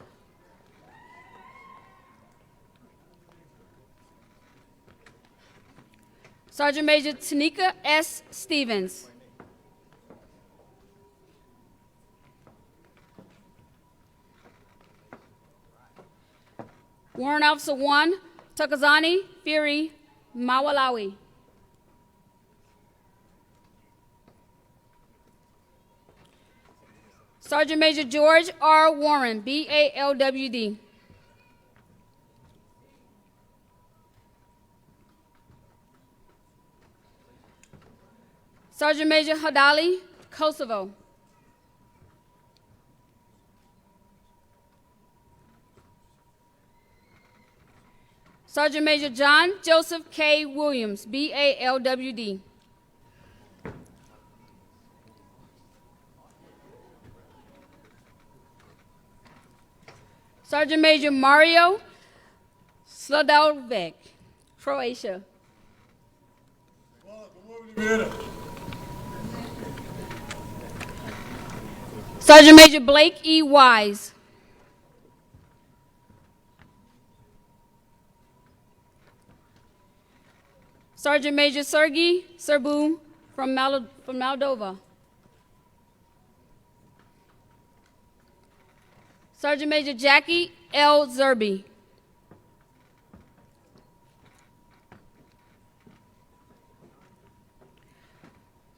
Sergeant Major Tanika S. Stevens. Warrant Officer 1, Takazani Fury, Malawi. Sergeant Major George R. Warren, BALWD. Sergeant Major Hadali, Kosovo. Sergeant Major John Joseph K. Williams, BALWD. Sergeant Major Mario Slodovec, Croatia. Sergeant Major Blake E. Wise. Sergeant Major Sergei Serbu from Moldova. Sergeant Major Jackie L. Zerby.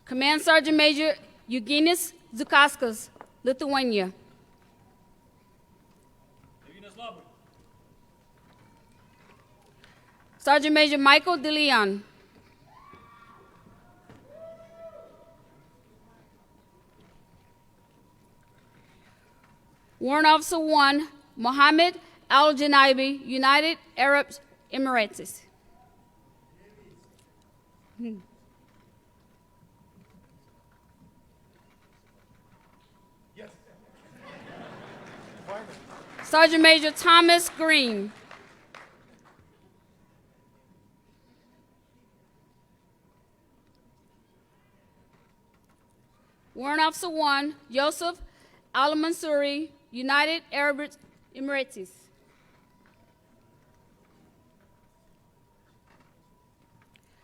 Command Sergeant Major Eugenis Zukaskas, Lithuania. Sergeant Major Michael DeLeon. Warrant Officer 1, Mohammed Al Janaibi, United Arab Emirates. Yes. Sergeant Major Thomas Green. Warrant Officer 1, Yosef Al-Mansouri, United Arab Emirates.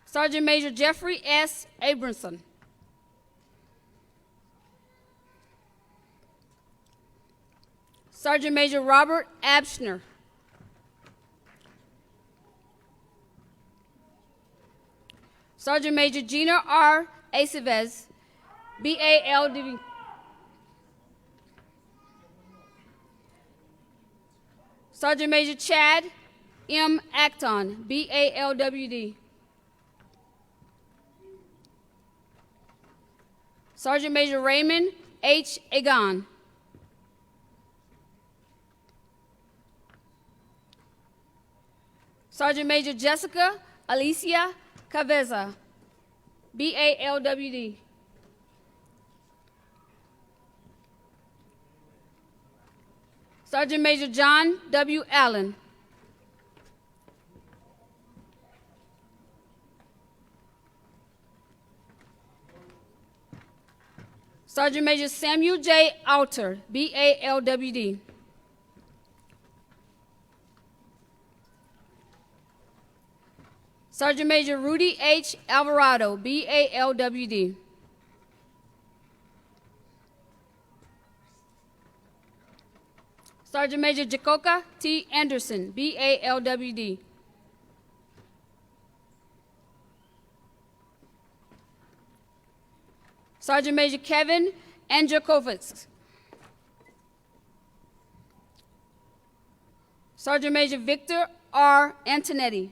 Sergeant Major Jeffrey S. Abramson. Sergeant Major Robert Abshner. Sergeant Major Gina R. Aceves, BALWD. Sergeant Major Chad M. Acton, BALWD. Sergeant Major Raymond H. Egan. Sergeant Major Jessica Alicia Caveza, BALWD. Sergeant Major John W. Allen. Sergeant Major Samuel J. Alter, BALWD. Sergeant Major Rudy H. Alvarado, BALWD. Sergeant Major Jacoka T. Anderson, BALWD. Sergeant Major Kevin Andrzejkowicz. Sergeant Major Victor R. Antonetti.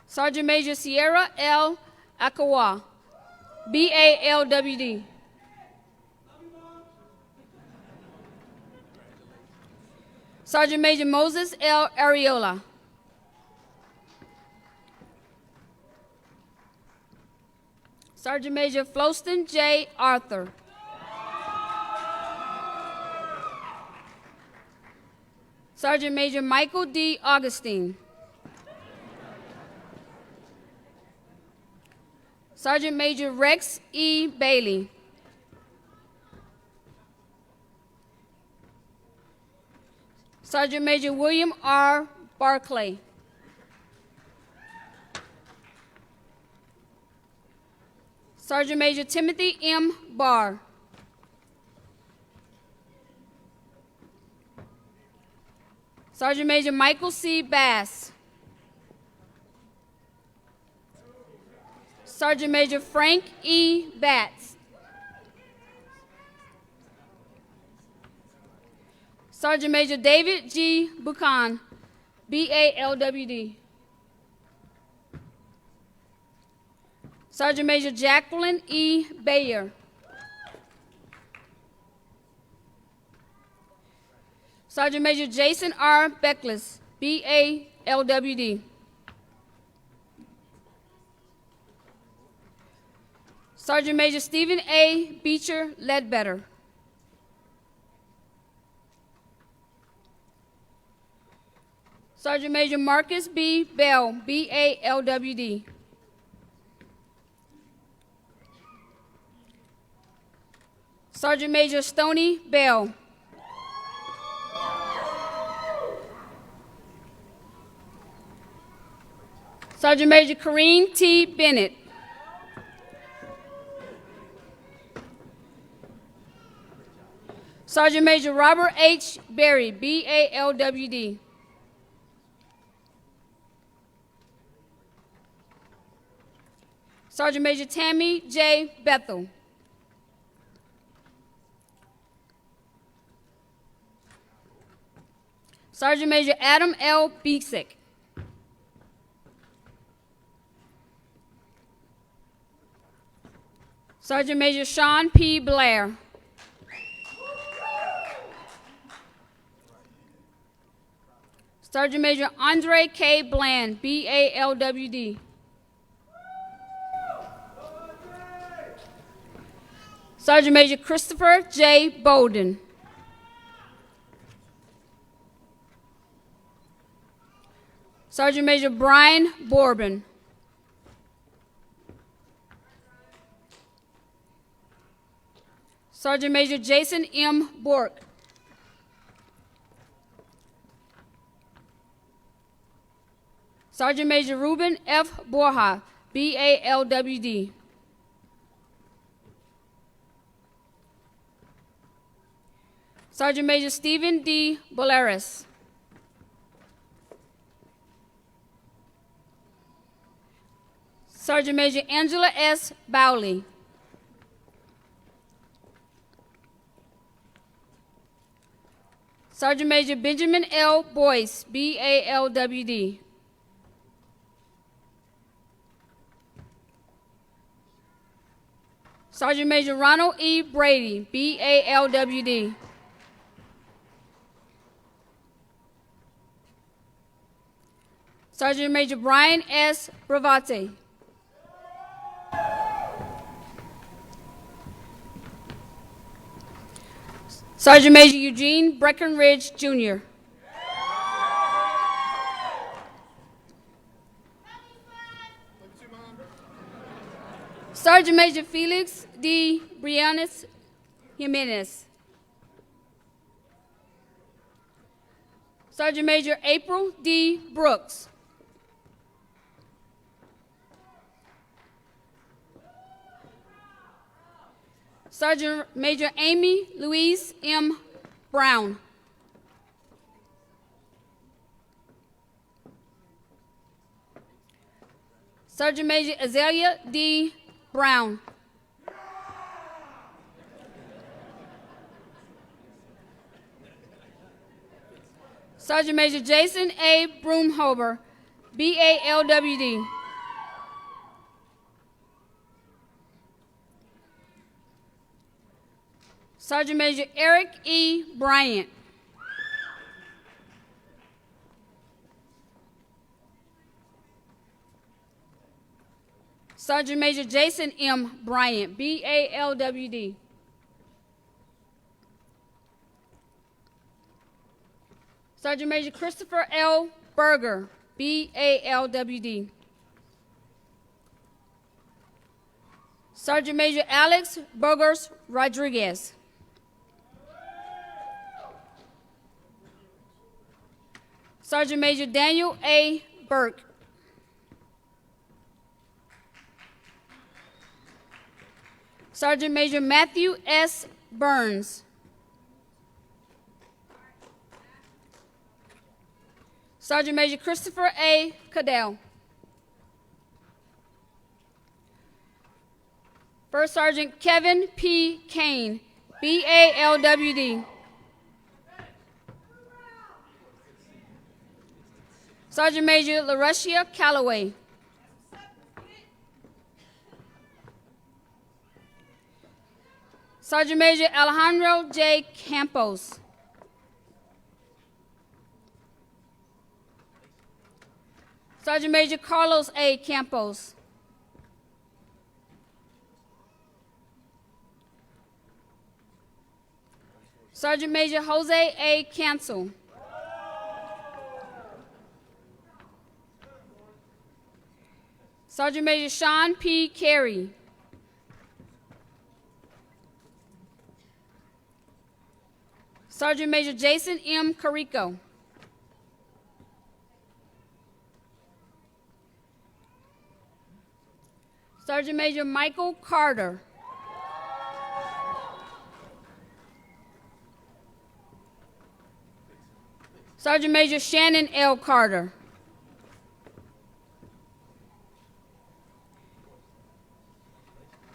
Sergeant Major Sierra L. Akawa, BALWD. Sergeant Major Moses L. Ariola. Sergeant Major Floston J. Arthur. Sergeant Major Michael D. Augustine. Sergeant Major Rex E. Bailey. Sergeant Major William R. Barclay. Sergeant Major Timothy M. Barr. Sergeant Major Michael C. Bass. Sergeant Major Frank E. Batts. Sergeant Major David G. Buchan, BALWD. Sergeant Major Jacqueline E. Bayer. Sergeant Major Jason R. Beckless, BALWD. Sergeant Major Stephen A. Beecher Ledbetter. Sergeant Major Marcus B. Bell, BALWD. Sergeant Major Stoney Bell. Sergeant Major Corrine T. Bennett. Sergeant Major Robert H. Berry, BALWD. Sergeant Major Tammy J. Bethel. Sergeant Major Adam L. Beesick. Sergeant Major Sean P. Blair. Sergeant Major Andre K. Bland, BALWD. Sergeant Major Christopher J. Bowden. Sergeant Major Brian Bourbon. Sergeant Major Jason M. Bork. Sergeant Major Ruben F. Borja, BALWD. Sergeant Major Stephen D. Bolaris. Sergeant Major Angela S. Bowley. Sergeant Major Benjamin L. Boyce, BALWD. Sergeant Major Ronald E. Brady, BALWD. Sergeant Major Brian S. Bravate. Sergeant Major Eugene Breckenridge, Jr. Sergeant Major Felix D. Briones Jimenez. Sergeant Major April D. Brooks. Sergeant Major Amy Louise M. Brown. Sergeant Major Azalea D. Brown. Sergeant Major Jason A. Broomhober, BALWD. Sergeant Major Eric E. Bryant. Sergeant Major Jason M. Bryant, BALWD. Sergeant Major Christopher L. Berger, BALWD. Sergeant Major Alex Burgers Rodriguez. Sergeant Major Daniel A. Burke. Sergeant Major Matthew S. Burns. Sergeant Major Christopher A. Cadell. First Sergeant Kevin P. Kane, BALWD. Sergeant Major LaRushia Calloway. Sergeant Major Alejandro J. Campos. Sergeant Major Carlos A. Campos. Sergeant Major Jose A. Cancel. Sergeant Major Sean P. Carey. Sergeant Major Jason M. Carico. Sergeant Major Michael Carter. Sergeant Major Shannon L. Carter.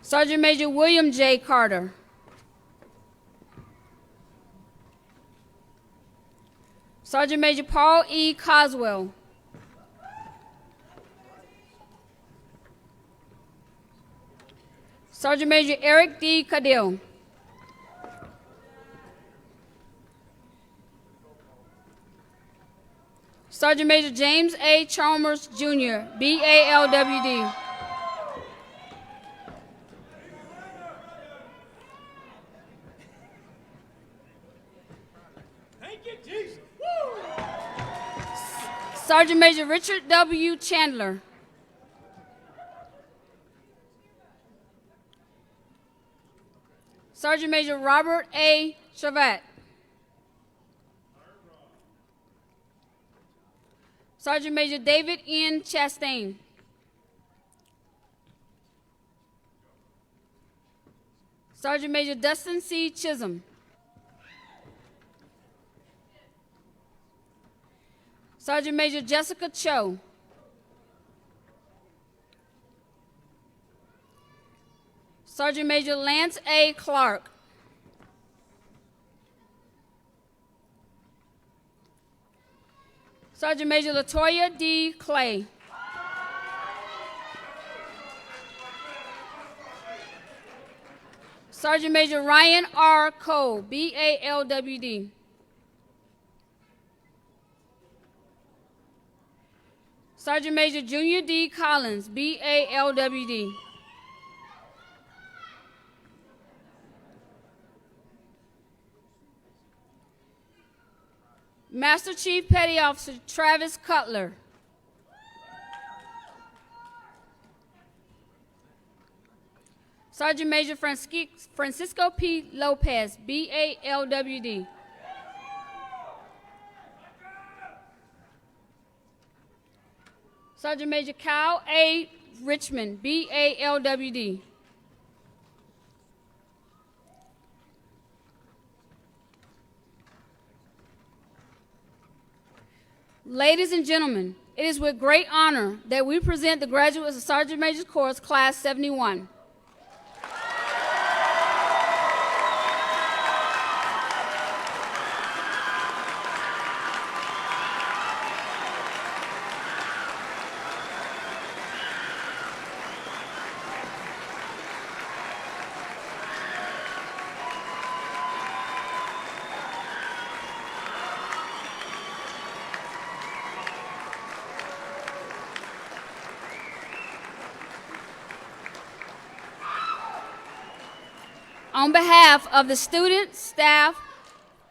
Sergeant Major William J. Carter. Sergeant Major Paul E. Coswell. Sergeant Major Eric D. Cadill. Sergeant Major James A. Chalmers, Jr., BALWD. Thank you, Jesus. Sergeant Major Richard W. Chandler. Sergeant Major Robert A. Chavat. Sergeant Major David N. Chastain. Sergeant Major Dustin C. Chisholm. Sergeant Major Jessica Cho. Sergeant Major Lance A. Clark. Sergeant Major Latoya D. Clay. Sergeant Major Ryan R. Cole, BALWD. Sergeant Major Junior D. Collins, BALWD. Master Chief Petty Officer Travis Cutler. Sergeant Major Francisco P. Lopez, BALWD. Sergeant Major Kyle A. Richmond, BALWD. Ladies and gentlemen, it is with great honor that we present the graduates of Sergeant Major Course Class 71. On behalf of the students, staff,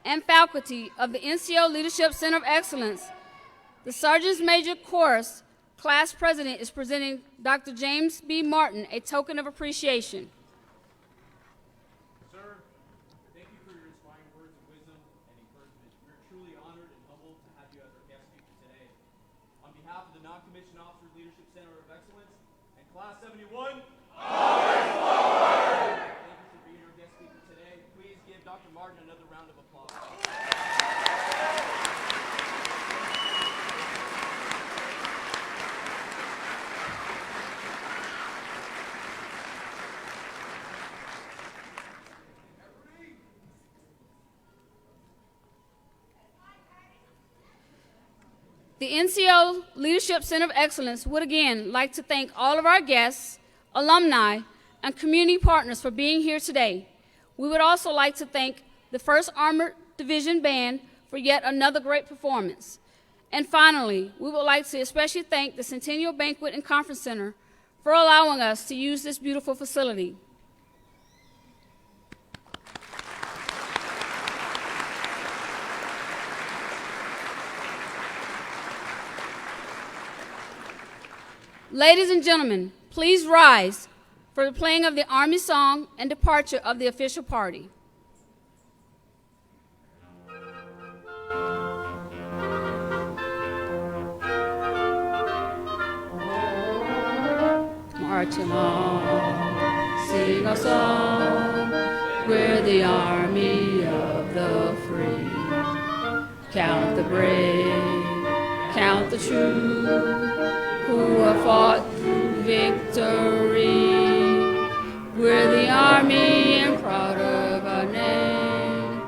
and faculty of the NCO Leadership Center of Excellence, the Sergeant's Major Course Class President is presenting Dr. James B. Martin a token of appreciation. Sir, thank you for your inspiring words of wisdom and encouragement. We're truly honored and humbled to have you as our guest speaker today. On behalf of the Non-Commissioned Officers Leadership Center of Excellence and Class 71, Dr. Martin another round of applause. The NCO Leadership Center of Excellence would again like to thank all of our guests, alumni, and community partners for being here today. We would also like to thank the 1st Armored Division Band for yet another great performance. And finally, we would like to especially thank the Centennial Banquet and Conference Center for allowing us to use this beautiful facility. Ladies and gentlemen, please rise for the playing of the Army song and departure of the official party. Marching on, sing a song, we're the army of the free. Count the brave, count the true, who have fought through victory. We're the army and proud of our name.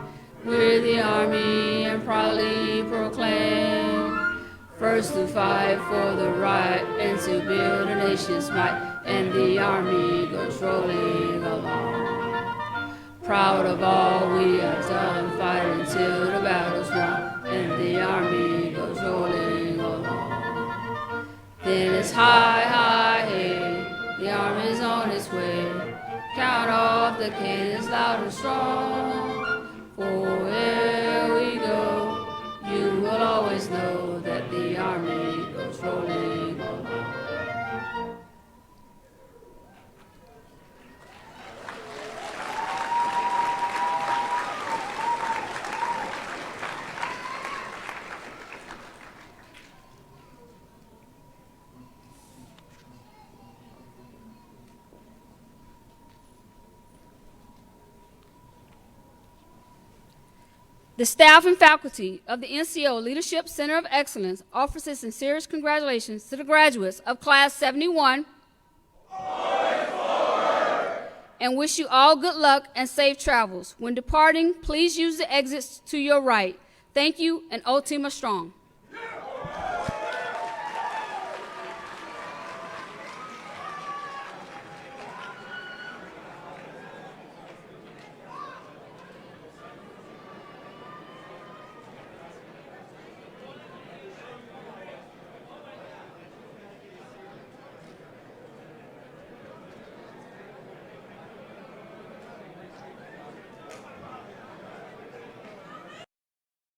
We're the army and proudly proclaim. First to fight for the right and to build a nation's might. And the army goes rolling along. Proud of all we have done, fighting till the battle's won. And the army goes rolling along. Then it's hi, hi, hey, the army's on its way. Count off the cadence loud and strong. For where we go, you will always know that the army goes rolling along. The staff and faculty of the NCO Leadership Center of Excellence offers its sincerest congratulations to the graduates of Class 71 and wish you all good luck and safe travels. When departing, please use the exits to your right. Thank you, and Ultima Strong.